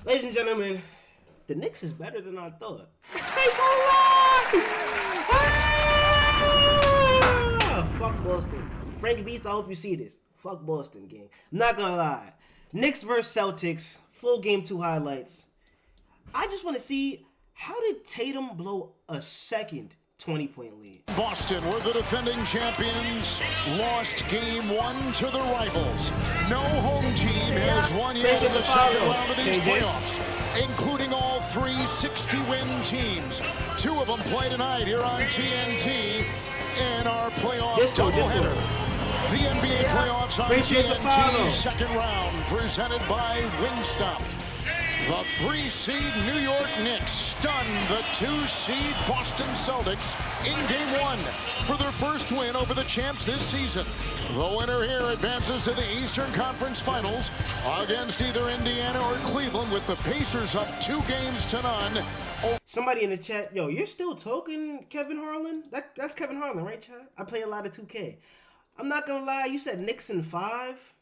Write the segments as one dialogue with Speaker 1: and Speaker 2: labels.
Speaker 1: Ladies and gentlemen, the Knicks is better than I thought. Fuck Boston. Frankie Beats, I hope you see this. Fuck Boston, gang. I'm not gonna lie. Knicks versus Celtics, full game 2 highlights. I just want to see, how did Tatum blow a second 20-point lead?
Speaker 2: Boston were the defending champions, lost game 1 to the rivals. No home team has won yet in the second round of these playoffs, including all 3 60-win teams. 2 of them play tonight here on TNT in our playoff doubleheader. The NBA playoffs on TNT, second round, presented by Wingstop. The 3-seed New York Knicks stun the 2-seed Boston Celtics in Game 1 for their first win over the champs this season. The winner here advances to the Eastern Conference Finals against either Indiana or Cleveland, with the Pacers up 2-0.
Speaker 1: Somebody in the chat, yo, you're still talking Kevin Harlan? That's Kevin Harlan, right, chat? I play a lot of 2K. I'm not gonna lie, you said Knicks in 5.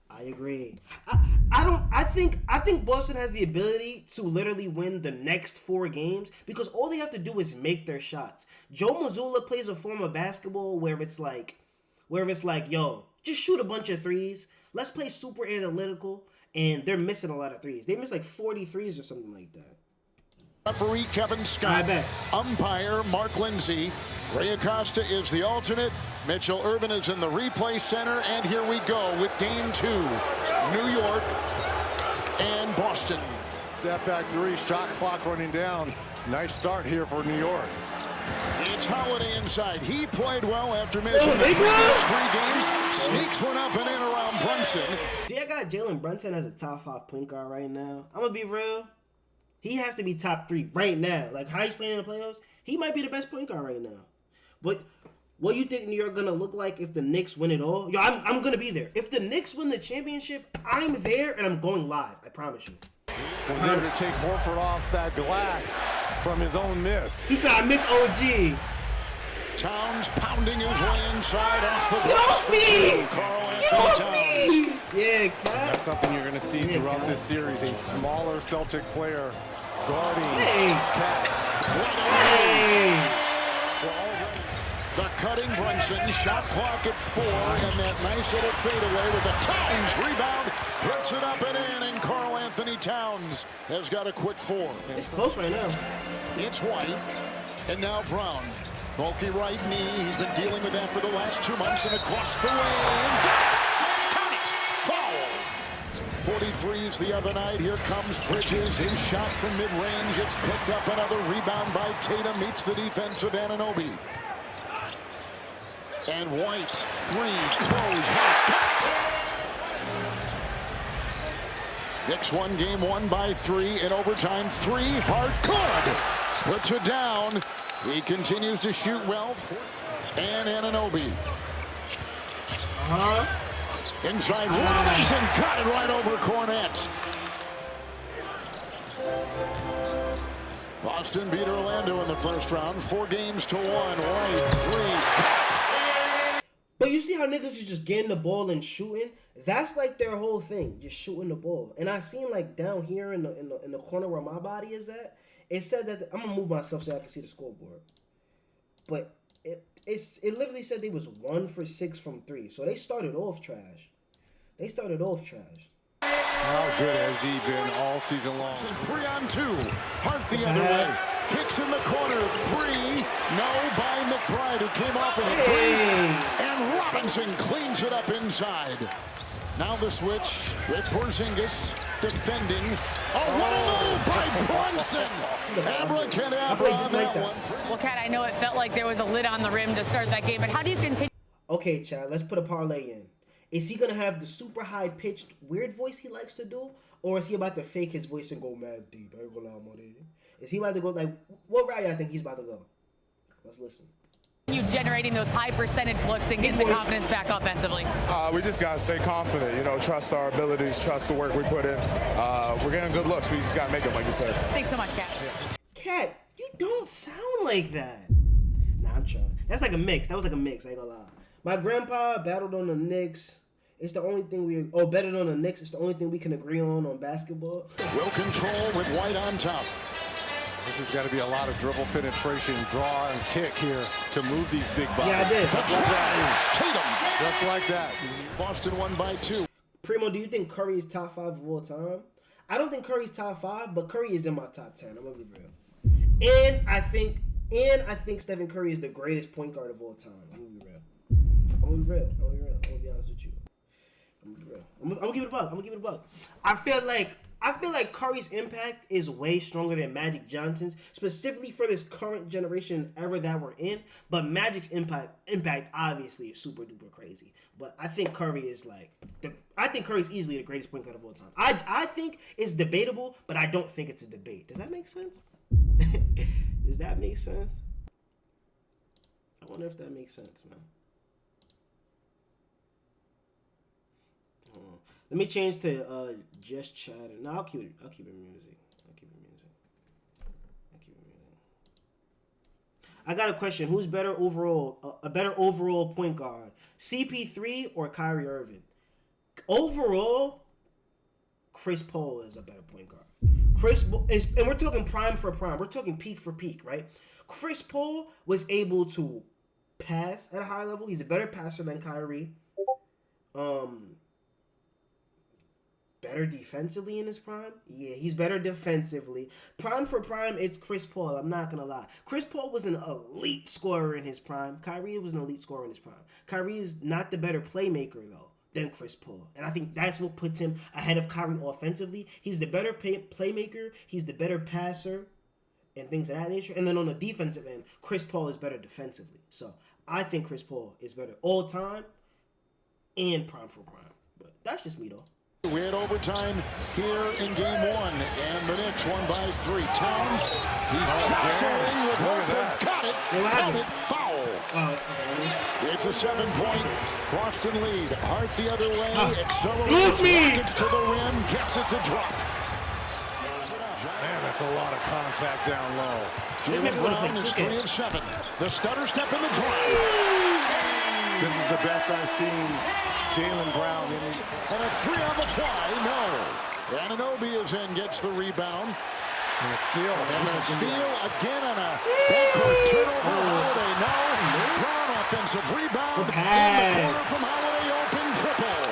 Speaker 1: I agree. I think Boston has the ability to literally win the next 4 games because all they have to do is make their shots. Joe Mazzulla plays a form of basketball where it's like, yo, just shoot a bunch of threes. Let's play super analytical, and they're missing a lot of threes. They miss like 40 threes or something like that.
Speaker 2: Referee Kevin Scott, umpire Mark Lindsay. Ray Acosta is the alternate. Mitchell Irvin is in the replay center, and here we go with Game 2. New York and Boston.
Speaker 3: Step back 3, shot clock running down. Nice start here for New York.
Speaker 2: It's Holiday inside. He played well after missing the first 3 games. Sneaks one up and in around Brunson.
Speaker 1: Yeah, I got Jalen Brunson as a top 5 point guard right now. I'm going to be real. He has to be top 3 right now. Like, how he's playing in the playoffs, he might be the best point guard right now. But what you think New York gonna look like if the Knicks win it all? Yo, I'm gonna be there. If the Knicks win the championship, I'm there and I'm going live. I promise you.
Speaker 3: Was able to take Horford off that glass from his own miss.
Speaker 1: He said, I miss OG.
Speaker 2: Towns pounding his way inside off the
Speaker 1: Get off me! Get off me! Yeah, Cat.
Speaker 3: That's something you're gonna see throughout this series. A smaller Celtic player guarding Cat.
Speaker 1: Hey!
Speaker 2: The cutting Brunson, shot clock at 4, and that nice little fadeaway with the Towns rebound, puts it up and in, and Karl Anthony Towns has got a quick 4.
Speaker 1: It's close right now.
Speaker 2: It's White, and now Brown. Bulky right knee, he's been dealing with that for the last 2 months, and across the way, and count it, foul. 43s the other night, here comes Bridges, his shot from mid-range, it's picked up, another rebound by Tatum, meets the defense of Anunoby. And White, 3, close, Knicks won game 1 by 3 in overtime. 3, hard, good. Puts it down. He continues to shoot well. And Anunoby. Inside Robinson, got it right over Cornette. Boston beat Orlando in the first round, 4-1. White, 3.
Speaker 1: But you see how niggas is just getting the ball and shooting? That's like their whole thing, just shooting the ball. And I seen like down here in the corner where my body is at, it said that I'm gonna move myself so I can see the scoreboard. But it literally said they was 1 for 6 from 3. So they started off trash.
Speaker 3: How good has he been all season long?
Speaker 2: 3-on-2. Hart the other way. Kicks in the corner. 3. No by McBride, who came off of the freeze. And Robinson cleans it up inside. Now the switch with Porzingis defending. Oh, what a move by Brunson. Abracadabra on that one.
Speaker 4: Well, Kat, I know it felt like there was a lid on the rim to start that game, but how do you continue?
Speaker 1: Okay, Chad, let's put a parlay in. Is he gonna have the super high pitched weird voice he likes to do, or is he about to fake his voice and go mad deep? I ain't gonna lie, buddy. Is he about to go like what route I think he's about to go? Let's listen.
Speaker 4: You generating those high percentage looks and getting the confidence back offensively.
Speaker 5: We just gotta stay confident. You know, trust our abilities, trust the work we put in. We're getting good looks. We just gotta make them, like you said.
Speaker 4: Thanks so much, Kat.
Speaker 1: Kat, you don't sound like that. Nah, I'm trying. That's like a mix. That was like a mix. I ain't gonna lie. My grandpa battled on the Knicks. It's the only thing we... Oh, better than the Knicks. It's the only thing we can agree on basketball.
Speaker 2: Will control with White on top.
Speaker 3: This has got to be a lot of dribble penetration, draw, and kick here to move these big bodies.
Speaker 1: Yeah, I did.
Speaker 2: Just like that. Tatum.
Speaker 3: Just like that.
Speaker 2: Boston won by 2.
Speaker 1: Primo, do you think Curry is top 5 of all time? I don't think Curry's top 5, but Curry is in my top 10. I'm gonna be real. And I think Stephen Curry is the greatest point guard of all time. I'm gonna be real. I'm gonna be honest with you. I'm gonna be real. I'm gonna keep it a buck. I feel like Curry's impact is way stronger than Magic Johnson's, specifically for this current generation era that we're in. But Magic's impact obviously is super duper crazy. But I think Curry is Curry's easily the greatest point guard of all time. I think it's debatable, but I don't think it's a debate. Does that make sense? Does that make sense? I wonder if that makes sense, man. Let me change to just chatter. No, I'll keep it music. I got a question. Who's better overall? A better overall point guard, CP3 or Kyrie Irving? Overall, Chris Paul is a better point guard. And we're talking prime for prime. We're talking peak for peak, right? Chris Paul was able to pass at a high level. He's a better passer than Kyrie. Better defensively in his prime? Yeah, he's better defensively. Prime for prime, it's Chris Paul. I'm not going to lie. Chris Paul was an elite scorer in his prime. Kyrie was an elite scorer in his prime. Kyrie is not the better playmaker, though, than Chris Paul. And I think that's what puts him ahead of Kyrie offensively. He's the better playmaker. He's the better passer and things of that nature. And then on the defensive end, Chris Paul is better defensively. So I think Chris Paul is better all time and prime for prime. But that's just me, though.
Speaker 2: We had overtime here in game 1, and the Knicks won by 3. Towns, he's jostling with Horford. Got it. Foul. It's a 7-point Boston lead. Hart the other way. Accelerates Rockets to the rim. Gets it to drop.
Speaker 3: Man, that's a lot of contact down low.
Speaker 2: Jaylen Brown is 3 of 7. The stutter step in the drive.
Speaker 3: This is the best I've seen Jaylen Brown in.
Speaker 2: And a 3 on the fly. No. Anunoby is in, gets the rebound.
Speaker 3: And a steal.
Speaker 2: And a steal again on a backcourt turnover. Holiday, no. Brown offensive rebound. In the corner from Holiday, open triple.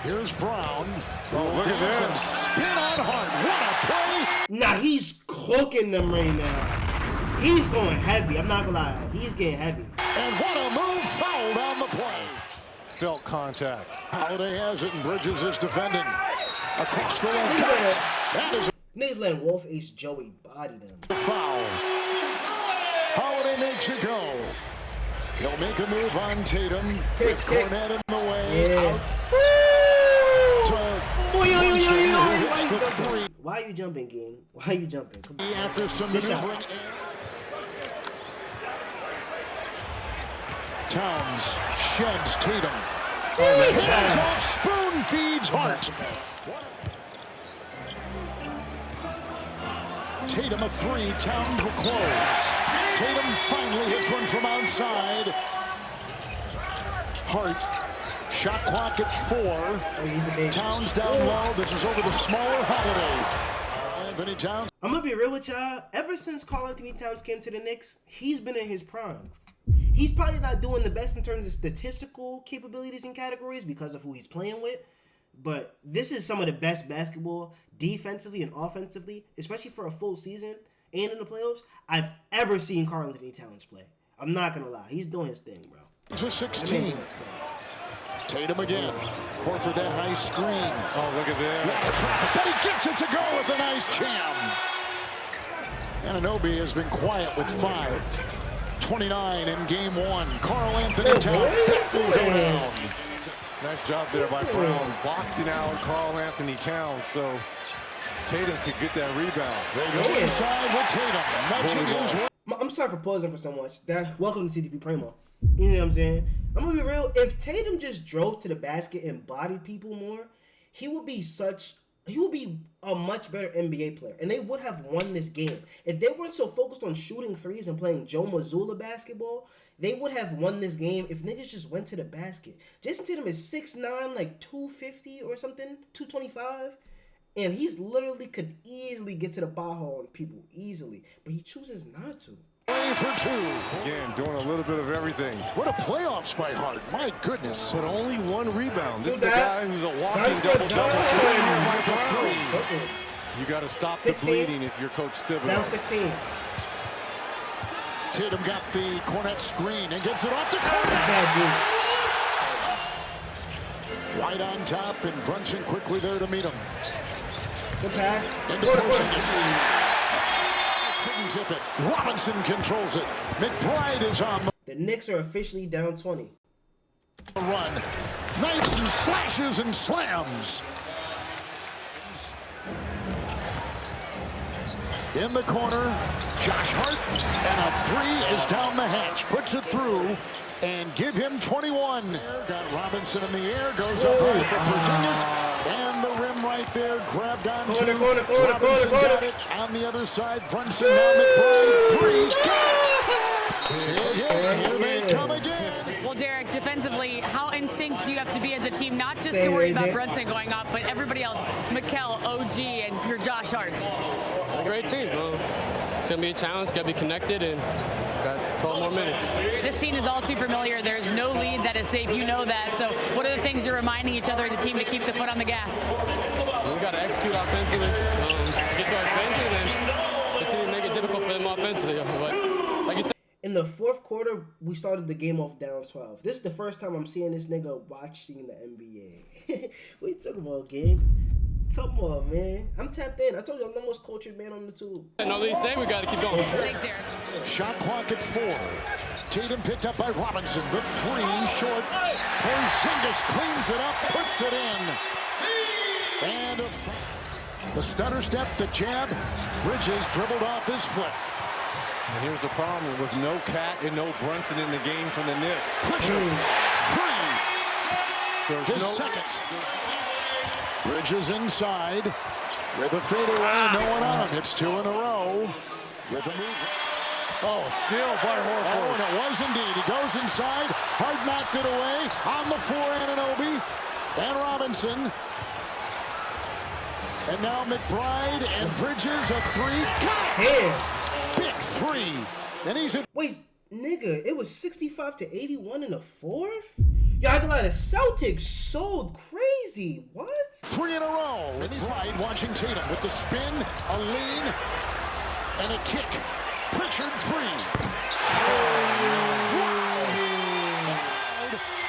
Speaker 2: Here's Brown.
Speaker 3: Oh, look at this.
Speaker 2: Spin on Hart. What a play.
Speaker 1: Nah, he's cooking them right now. He's going heavy. I'm not gonna lie. He's getting heavy.
Speaker 2: And what a move. Fouled on the play.
Speaker 3: Felt contact.
Speaker 2: Holiday has it, and Bridges is defending. Across the lane. That is
Speaker 1: Niggas letting Wolf Ace Joey body them.
Speaker 2: a foul. Holiday makes it go. He'll make a move on Tatum. With Cornette in the way.
Speaker 1: Yeah.
Speaker 2: Out.
Speaker 1: Why are you jumping, gang? Why are you jumping? Come on.
Speaker 2: After some
Speaker 1: Good shot.
Speaker 2: maneuvering. Towns sheds Tatum. Hands off, spoon feeds Hart. Tatum a 3, Towns will close. Tatum finally hits one from outside. Hart, shot clock at 4. Towns down low. This is over the smaller Holiday. Anthony Towns.
Speaker 1: I'm gonna be real with y'all. Ever since Karl Anthony Towns came to the Knicks, he's been in his prime. He's probably not doing the best in terms of statistical capabilities and categories because of who he's playing with. But this is some of the best basketball defensively and offensively, especially for a full season and in the playoffs, I've ever seen Karl Anthony Towns play. I'm not going to lie. He's doing his thing, bro.
Speaker 2: To 16. Tatum again. Horford that high screen.
Speaker 3: Oh, look at this.
Speaker 2: But he gets it to go with a nice jam. Anunoby has been quiet with 5. 29 in game 1. Karl Anthony Towns. That will go down.
Speaker 3: Nice job there by Brown. Boxing out Karl Anthony Towns so Tatum could get that rebound.
Speaker 2: They go inside with Tatum. Nudging his.
Speaker 1: I'm sorry for pausing for so much. Welcome to CTP Primo. You know what I'm saying? I'm going to be real. If Tatum just drove to the basket and bodied people more, he would be such he would be a much better NBA player, and they would have won this game if they weren't so focused on shooting threes and playing Joe Mazzulla basketball. They would have won this game if niggas just went to the basket. Jayson Tatum is 6'9", like 250 or something, 225. And he's literally could easily get to the ball hole on people easily. But he chooses not to.
Speaker 2: Way for two.
Speaker 3: Again, doing a little bit of everything.
Speaker 2: What a playoffs by Hart. My goodness.
Speaker 3: But only 1 rebound. This is
Speaker 1: that.
Speaker 3: a guy who's a walking double-double.
Speaker 2: Like a three.
Speaker 3: You got to stop
Speaker 1: 16.
Speaker 3: the bleeding if you're Coach Thibodeau.
Speaker 1: Down 16.
Speaker 2: Tatum got the Cornet screen and gets it off to Cornet.
Speaker 1: Bad
Speaker 2: Right on top, and Brunson quickly there to meet him.
Speaker 1: dude. Good pass.
Speaker 2: Into Porzingis. Couldn't tip it. Robinson controls it. McBride is on
Speaker 1: The Knicks are officially down 20.
Speaker 2: the run. Nice and slashes and slams. In the corner, Josh Hart, and a 3 is down the hatch. Puts it through, and give him 21. Got Robinson in the air, goes up high for Porzingis, and the rim right there, grabbed onto.
Speaker 1: Corner.
Speaker 2: Robinson got it on the other side. Brunson, now McBride, 3's got it. Here they come again.
Speaker 4: Well, Derek, defensively, how in sync do you have to be as a team, not just to worry about Brunson going up, but everybody else, Mikal, OG, and your Josh Harts?
Speaker 6: A great team. It's going to be a challenge. Got to be connected, and got 12 more minutes.
Speaker 4: This scene is all too familiar. There's no lead that is safe. You know that. So what are the things you're reminding each other as a team to keep the foot on the gas?
Speaker 6: We got to execute offensively, get to our space, and then continue to make it difficult for them offensively. But like you said,
Speaker 1: In the fourth quarter, we started the game off down 12. This is the first time I'm seeing this nigga watching the NBA. What you talking about, Gabe? Come on, man. I'm tapped in. I told you I'm the most cultured man on the tube.
Speaker 6: I know what you say. We got to keep going.
Speaker 4: Thanks, Derek.
Speaker 2: Shot clock at 4. Tatum picked up by Robinson. The 3 short. Porzingis cleans it up, puts it in. And the stutter step, the jab. Bridges dribbled off his foot.
Speaker 3: And here's the problem with no Cat and no Brunson in the game from the Knicks.
Speaker 2: Pritchard, 3.
Speaker 3: There's
Speaker 2: His
Speaker 3: no
Speaker 2: second. Bridges inside with a fadeaway, no one on him. It's 2 in a row. With a move.
Speaker 3: Oh, steal by Horford.
Speaker 2: Oh, and it was indeed. He goes inside. Hart knocked it away. On the floor, Anunoby and Robinson. And now McBride and Bridges, a 3.
Speaker 1: Damn.
Speaker 2: Big 3. And he's in.
Speaker 1: Wait, nigga, it was 65-81 in the fourth? Yo, I can lie, the Celtics sold crazy. What?
Speaker 2: 3 in a row. McBride watching Tatum with the spin, a lean, and a kick. Pritchard 3.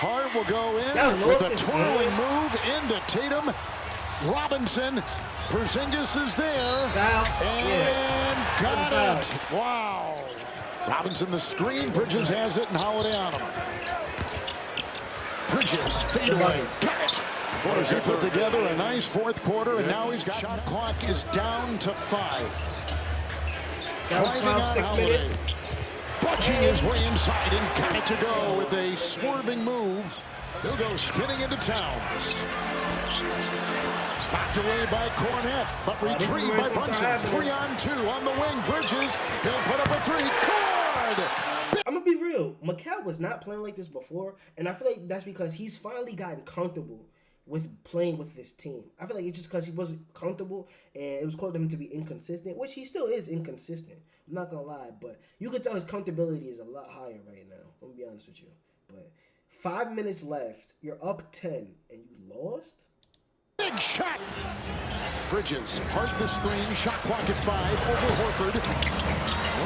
Speaker 2: Hart will go in with a twirling move into Tatum. Robinson, Porzingis is there, and got it. Wow. Robinson the screen, Bridges has it, and Holiday on him. Bridges, fadeaway, got it. Boy, he put together a nice fourth quarter, and now he's got shot clock is down to 5.
Speaker 1: Down 12, 6 minutes.
Speaker 2: Bunching his way inside and got it to go with a swerving move. He'll go spinning into Towns. Knocked away by Cornet, but retrieved by Brunson. 3-on-2 on the wing. Bridges, he'll put up a 3. Cord!
Speaker 1: I'm gonna be real. Mikal was not playing like this before, and I feel like that's because he's finally gotten comfortable with playing with this team. I feel like it's just because he wasn't comfortable, and it was causing him to be inconsistent, which he still is inconsistent. I'm not gonna lie, but you can tell his comfortability is a lot higher right now. I'm gonna be honest with you. But 5 minutes left, you're up 10, and you lost?
Speaker 2: Big shot! Bridges, Hart the screen, shot clock at 5, over Horford.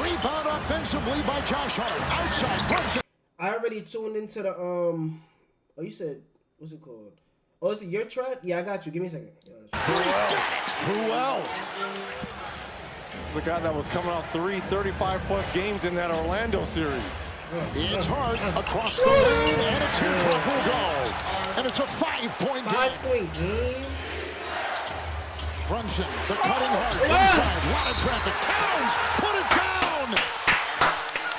Speaker 2: Rebound offensively by Josh Hart. Outside, Brunson.
Speaker 1: I already tuned into the, oh, you said, what's it called? Oh, is it your track? Yeah, I got you. Give me a second.
Speaker 3: Who else? The guy that was coming off 3 35-plus games in that Orlando series.
Speaker 2: It's Hart across the lane, and a teardrop will go. And it's a 5-point game.
Speaker 1: 5-point game.
Speaker 2: Brunson, the cutting Hart, inside, a lot of traffic. Towns, put it down.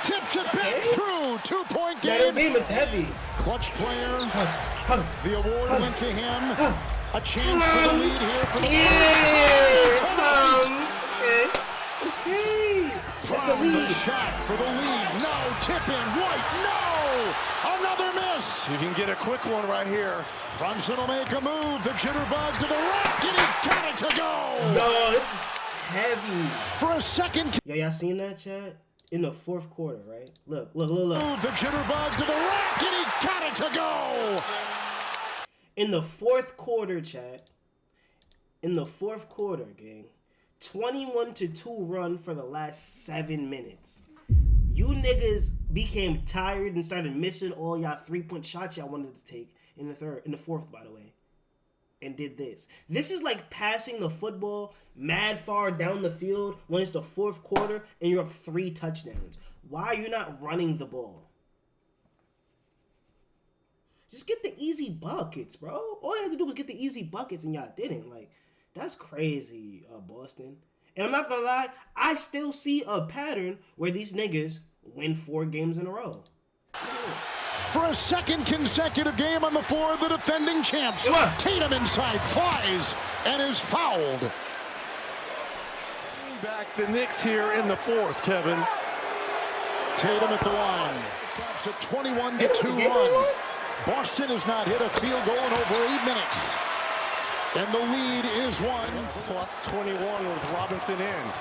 Speaker 2: Tips it back through, 2-point
Speaker 1: Yeah, this
Speaker 2: game.
Speaker 1: game is heavy.
Speaker 2: Clutch player, the award went to him. A chance for the lead here for the first time.
Speaker 1: Okay. That's the lead.
Speaker 2: Shot for the lead. No. Tip in. White. No. Another miss.
Speaker 3: You can get a quick one right here.
Speaker 2: Brunson will make a move. The jitterbug to the rack, and he got it to go.
Speaker 1: Yo, this is heavy.
Speaker 2: For a second.
Speaker 1: Yo, y'all seen that, chat? In the fourth quarter, right? Look.
Speaker 2: Move the jitterbug to the rack, and he got it to go.
Speaker 1: In the fourth quarter, chat. In the fourth quarter, gang. 21-2 run for the last 7 minutes. You niggas became tired and started missing all y'all 3-point shots y'all wanted to take in the fourth, by the way. And did this. This is like passing the football mad far down the field when it's the fourth quarter and you're up 3 touchdowns. Why are you not running the ball? Just get the easy buckets, bro. All you had to do was get the easy buckets and y'all didn't. Like, that's crazy, Boston. And I'm not gonna lie, I still see a pattern where these niggas win 4 games in a row.
Speaker 2: For a second consecutive game on the floor of the defending champs. Tatum inside, flies, and is fouled.
Speaker 3: Back the Knicks here in the fourth, Kevin.
Speaker 2: Tatum at the line. Stops a 21-2 run. Boston has not hit a field goal in over 8 minutes. And the lead is 1.
Speaker 3: Plus 21 with Robinson in.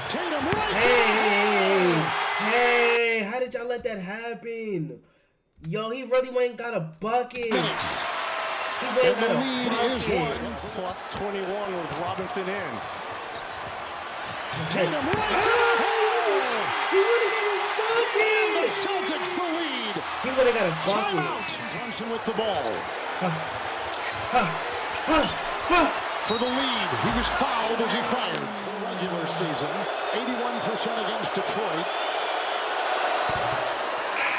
Speaker 2: Tatum right
Speaker 1: Hey, how did y'all let that happen? Yo, he really went and got a bucket.
Speaker 2: and the lead is 1.
Speaker 3: Plus 21 with Robinson in.
Speaker 2: Tatum right to the hole.
Speaker 1: He would have got a bucket.
Speaker 2: The Celtics the lead.
Speaker 1: He would have got a bucket.
Speaker 2: Timeout. Brunson with the ball. For the lead, he was fouled as he fired. The regular season, 81% against Detroit.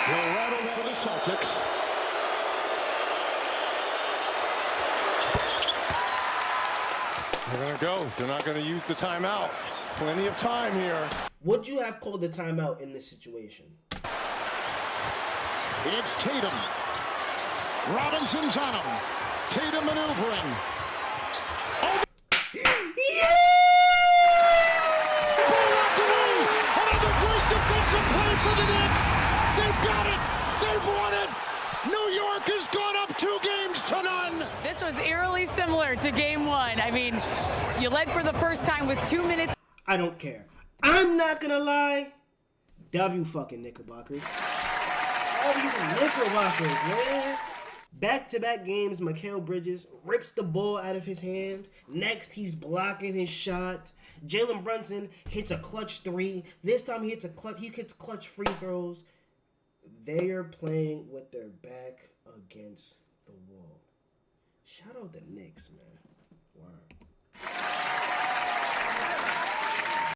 Speaker 2: They'll rattle for the Celtics.
Speaker 3: They're going to go. They're not going to use the timeout. Plenty of time here.
Speaker 1: Would you have called the timeout in this situation?
Speaker 2: It's Tatum. Robinson's on him. Tatum maneuvering. Oh.
Speaker 1: Yeah!
Speaker 2: Another great defensive play for the Knicks. They've got it. They've won it. New York has gone up 2 games to none.
Speaker 4: This was eerily similar to game 1. I mean, you led for the first time with 2 minutes.
Speaker 1: I don't care. I'm not gonna lie. W fucking Knickerbockers. W Knickerbockers, man. Back-to-back games, Mikal Bridges rips the ball out of his hand. Next, he's blocking his shot. Jalen Brunson hits a clutch 3. This time he hits clutch free throws. They are playing with their back against the wall. Shout out the Knicks, man. Wow.